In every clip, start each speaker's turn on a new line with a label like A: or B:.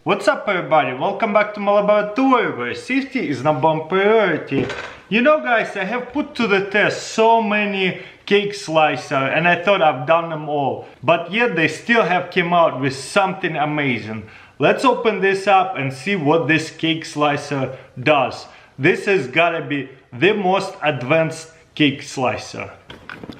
A: What's up everybody, welcome back to my laboratory where safety is number one priority. You know guys, I have put to the test so many cake slicer and I thought I've done them all, but yet they still have came out with something amazing. Let's open this up and see what this cake slicer does. This has gotta be the most advanced cake slicer.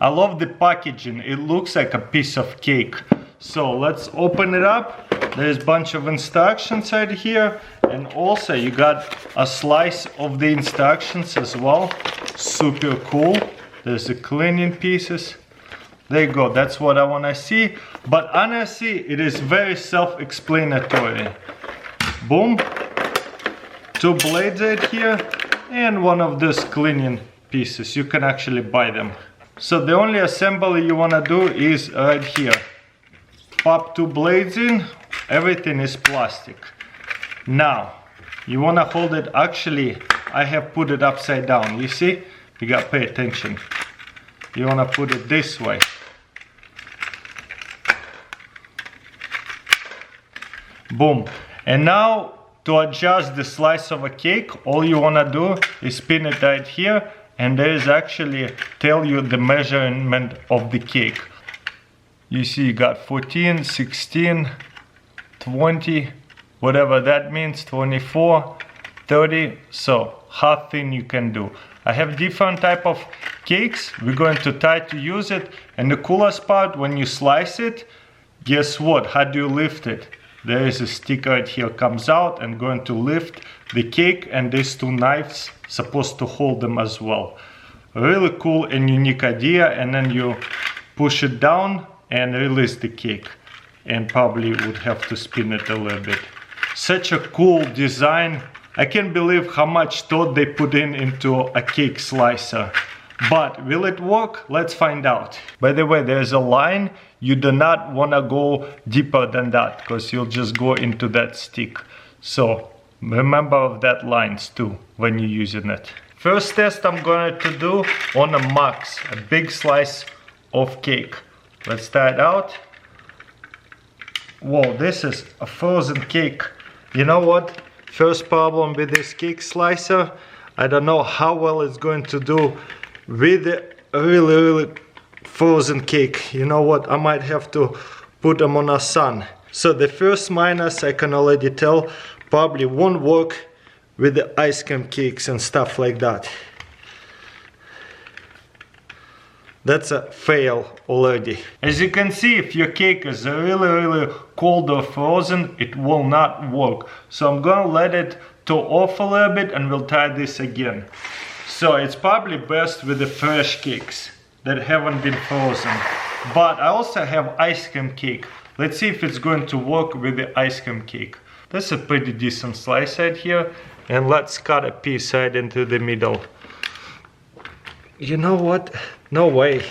A: I love the packaging, it looks like a piece of cake. So let's open it up. There's a bunch of instructions right here, and also you got a slice of the instructions as well. Super cool. There's the cleaning pieces. There you go, that's what I want to see. But honestly, it is very self-explanatory. Boom. Two blades right here, and one of those cleaning pieces. You can actually buy them. So the only assembly you want to do is right here. Pop two blades in. Everything is plastic. Now you want to hold it. Actually, I have put it upside down. You see, you got to pay attention. You want to put it this way. Boom. And now to adjust the slice of a cake, all you want to do is spin it right here, and there is actually tell you the measurement of the cake. You see you got 14, 16, 20, whatever that means, 24, 30, so how thin you can do. I have different type of cakes, we're going to try to use it, and the coolest part, when you slice it, guess what, how do you lift it? There is a stick right here, comes out and going to lift the cake, and these two knives supposed to hold them as well. Really cool and unique idea, and then you push it down and release the cake, and probably would have to spin it a little bit. Such a cool design. I can't believe how much thought they put into a cake slicer. But will it work? Let's find out. By the way, there's a line. You do not want to go deeper than that, because you'll just go into that stick. So remember of that lines too when you're using it. First test I'm going to do on a max, a big slice of cake. Let's try it out. Whoa, this is a frozen cake. You know what? First problem with this cake slicer, I don't know how well it's going to do with the really frozen cake. You know what? I might have to put them on a sun. So the first minus, I can already tell, probably won't work with the ice cream cakes and stuff like that. That's a fail already. As you can see, if your cake is really cold or frozen, it will not work. So I'm gonna let it thaw off a little bit and we'll try this again. So it's probably best with the fresh cakes that haven't been frozen. But I also have ice cream cake. Let's see if it's going to work with the ice cream cake. That's a pretty decent slice right here. And let's cut a piece right into the middle. You know what? No way.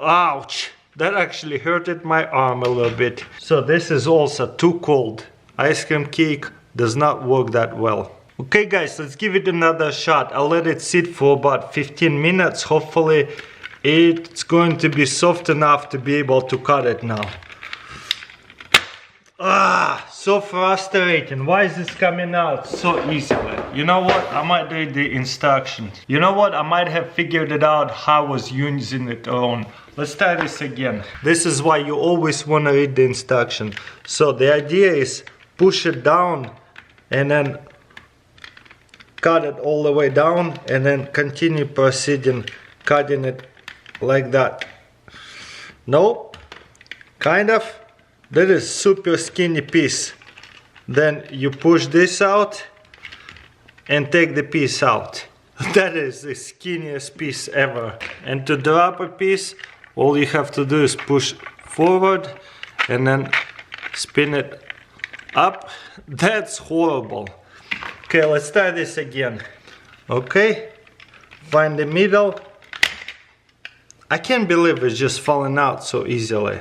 A: Ouch! That actually hurted my arm a little bit. So this is also too cold. Ice cream cake does not work that well. Okay guys, let's give it another shot. I'll let it sit for about 15 minutes. Hopefully it's going to be soft enough to be able to cut it now. So frustrating. Why is this coming out so easily? You know what? I might read the instructions. You know what? I might have figured it out how I was using it on. Let's try this again. This is why you always want to read the instruction. So the idea is push it down and then cut it all the way down and then continue proceeding, cutting it like that. Nope. Kind of. That is super skinny piece. Then you push this out and take the piece out. That is the skinniest piece ever. And to drop a piece, all you have to do is push forward and then spin it up. That's horrible. Okay, let's try this again. Okay, find the middle. I can't believe it's just falling out so easily.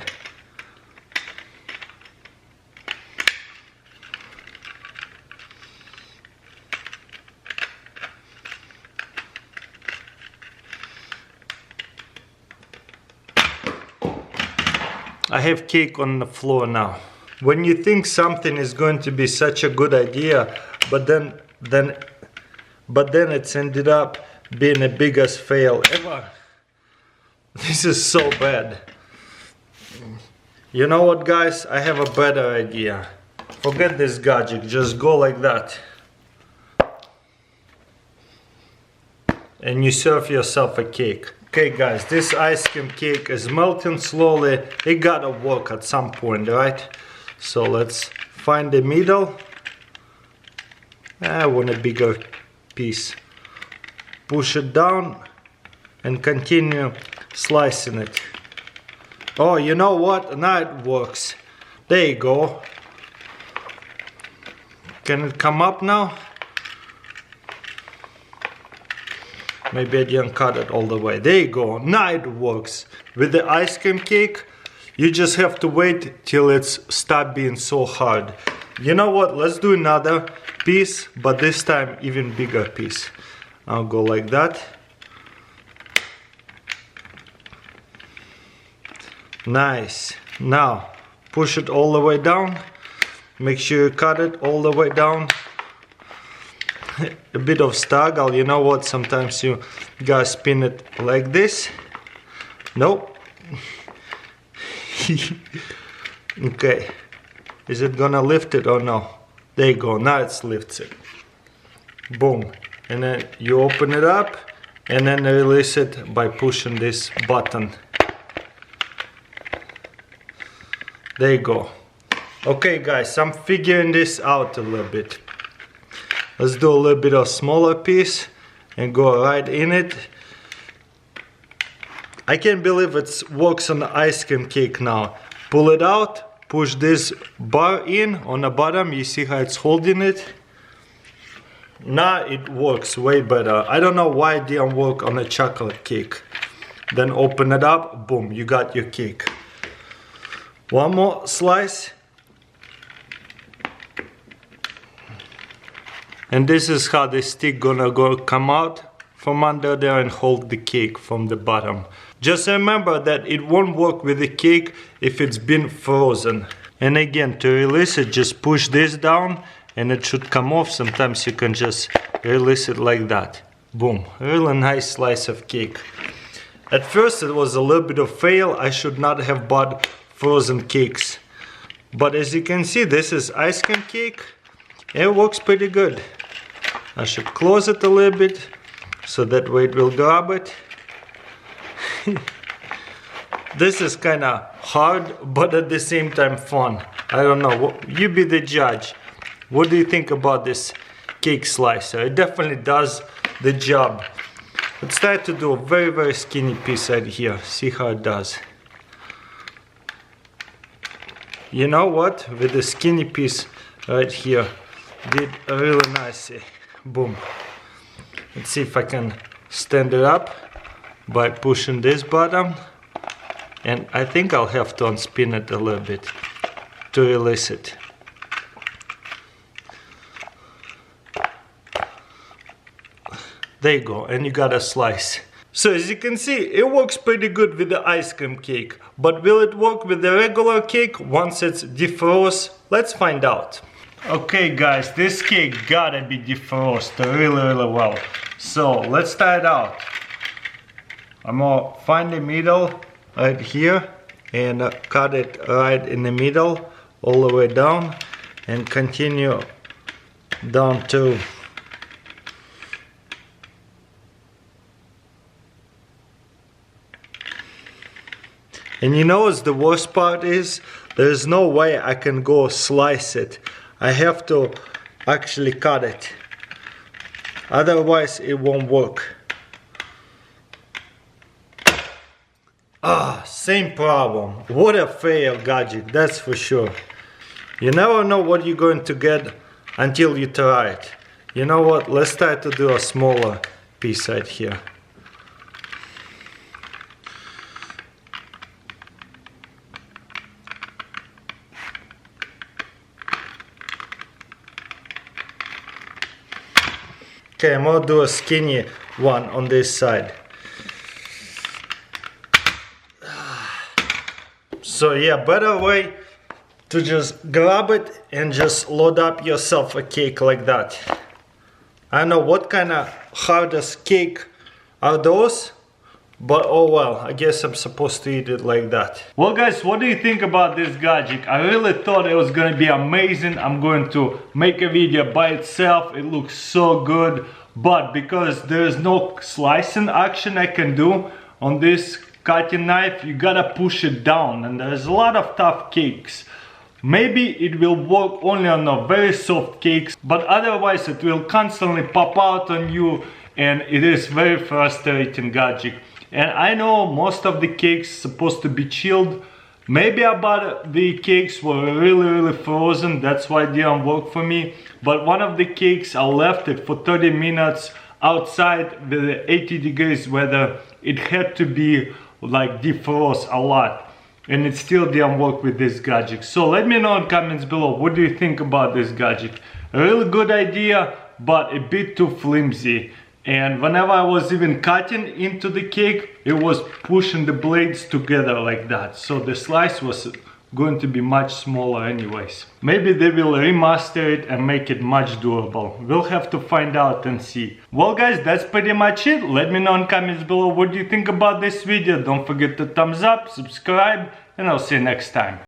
A: I have cake on the floor now. When you think something is going to be such a good idea, but then it's ended up being the biggest fail ever. This is so bad. You know what, guys? I have a better idea. Forget this gadget, just go like that. And you serve yourself a cake. Okay guys, this ice cream cake is melting slowly. It gotta work at some point, right? So let's find the middle. I want a bigger piece. Push it down and continue slicing it. Oh, you know what? Now it works. There you go. Can it come up now? Maybe I didn't cut it all the way. There you go. Now it works. With the ice cream cake, you just have to wait till it's stop being so hard. You know what? Let's do another piece, but this time even bigger piece. I'll go like that. Nice. Now push it all the way down. Make sure you cut it all the way down. A bit of struggle, you know what, sometimes you gotta spin it like this. Nope. Okay, is it gonna lift it or no? There you go, now it lifts it. Boom. And then you open it up and then release it by pushing this button. There you go. Okay guys, I'm figuring this out a little bit. Let's do a little bit of smaller piece and go right in it. I can't believe it works on the ice cream cake now. Pull it out, push this bar in on the bottom, you see how it's holding it? Now it works way better. I don't know why it didn't work on a chocolate cake. Then open it up, boom, you got your cake. One more slice. And this is how the stick gonna come out from under there and hold the cake from the bottom. Just remember that it won't work with the cake if it's been frozen. And again, to release it, just push this down and it should come off. Sometimes you can just release it like that. Boom, really nice slice of cake. At first it was a little bit of fail. I should not have bought frozen cakes. But as you can see, this is ice cream cake. It works pretty good. I should close it a little bit so that way it will grab it. This is kind of hard, but at the same time fun. I don't know, you be the judge. What do you think about this cake slicer? It definitely does the job. Let's try to do a very, very skinny piece right here. See how it does. You know what? With the skinny piece right here, did really nicely. Boom. Let's see if I can stand it up by pushing this button. And I think I'll have to unspin it a little bit to release it. There you go, and you got a slice. So as you can see, it works pretty good with the ice cream cake. But will it work with the regular cake once it's defrosted? Let's find out. Okay guys, this cake gotta be defrosted really well. So let's try it out. I'm gonna find the middle right here and cut it right in the middle all the way down and continue down to and you know what the worst part is? There's no way I can go slice it. I have to actually cut it. Otherwise it won't work. Ah, same problem. What a fail gadget, that's for sure. You never know what you're going to get until you try it. You know what? Let's try to do a smaller piece right here. Okay, I'm gonna do a skinny one on this side. So yeah, better way to just grab it and just load up yourself a cake like that. I don't know what kind of hardest cake are those, but oh well, I guess I'm supposed to eat it like that. Well guys, what do you think about this gadget? I really thought it was gonna be amazing. I'm going to make a video by itself. It looks so good, but because there's no slicing action I can do on this cutting knife, you gotta push it down, and there's a lot of tough cakes. Maybe it will work only on the very soft cakes, but otherwise it will constantly pop out on you, and it is very frustrating gadget. And I know most of the cakes supposed to be chilled. Maybe about the cakes were really frozen, that's why it didn't work for me. But one of the cakes, I left it for 30 minutes outside with the 80 degrees weather. It had to be like defrost a lot, and it still didn't work with this gadget. So let me know in comments below, what do you think about this gadget? A really good idea, but a bit too flimsy. And whenever I was even cutting into the cake, it was pushing the blades together like that. So the slice was going to be much smaller anyways. Maybe they will remaster it and make it much durable. We'll have to find out and see. Well guys, that's pretty much it. Let me know in comments below what you think about this video. Don't forget to thumbs up, subscribe, and I'll see you next time.